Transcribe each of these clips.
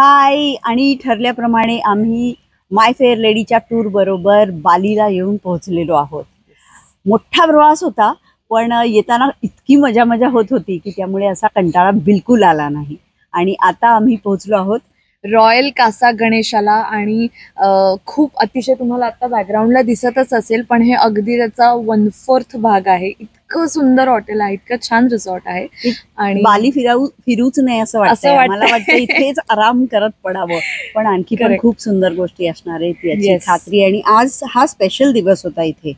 हाय. आणि ठरल्याप्रमाणे आम्ही माय फेअर लेडीच्या टूर बरोबर बालीला येऊन पोहोचलेलो आहोत. मोठा प्रवास होता, पण येताना इतकी मजा मजा होत होती की त्यामुळे असा कंटाळा बिलकुल आला नाही. आणि आता आम्ही पोहोचलो आहोत रॉयल कासा गणेशाला. आणि खूप अतिशय तुम्हाला आता बॅकग्राऊंडला दिसतच असेल, पण हे अगदी त्याचा 1/4 भाग आहे. इतकं सुंदर हॉटेल आहे, इतकं छान रिसॉर्ट आहे. आणि बाली फिरूच नाही असं वाटतंय. मला वाटतं इथेच आराम करत पडावं, पण आणखी पण खूप सुंदर गोष्टी असणार आहेत याची खात्री. आणि आज हा स्पेशल दिवस होता. इथे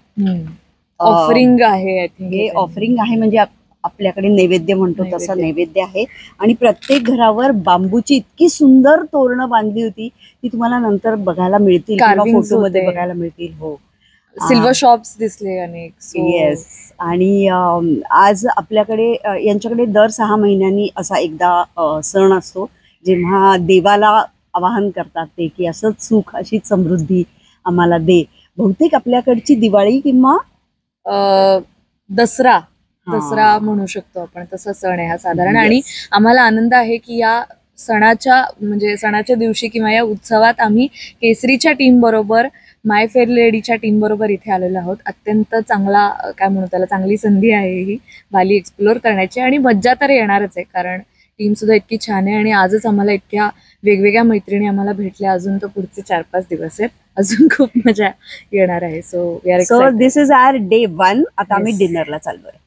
ऑफरिंग आहे. हे ऑफरिंग आहे म्हणजे आपल्याकडे नैवेद्य म्हणतो तसा नैवेद्य आहे. आणि प्रत्येक घरावर बांबूची इतकी सुंदर तोरणं बांधली होती ती तुम्हाला नंतर बघायला मिळतील किंवा फोटोमध्ये बघायला मिळतील. हो, सिल्वर शॉप्स दिसले अनेक. येस. आणि आज आपल्याकडे यांच्याकडे दर 6 महिन्यांनी असा एकदा सण असतो, जेव्हा देवाला आवाहन करतात ते की असंच सुख अशीच समृद्धी आम्हाला दे. बहुतेक आपल्याकडची दिवाळी किंवा दसरा म्हणू शकतो आपण, तसा सण आहे हा साधारण. आणि आम्हाला आनंद आहे की या सणाच्या दिवशी किंवा या उत्सवात आम्ही केसरीच्या टीम बरोबर, माय फेअर लेडीच्या टीम बरोबर इथे आलेलो आहोत. अत्यंत चांगला, काय म्हणू त्याला, चांगली संधी आहे ही बाली एक्सप्लोअर करण्याची. आणि मज्जा तर येणारच आहे, कारण टीम सुद्धा इतकी छान आहे. आणि आजच आम्हाला इतक्या वेगवेगळ्या मैत्रिणी आम्हाला भेटल्या. अजून तर पुढचे 4-5 दिवस आहेत, अजून खूप मजा येणार आहे. So this is our day 1. आता आम्ही डिनरला चाललोय.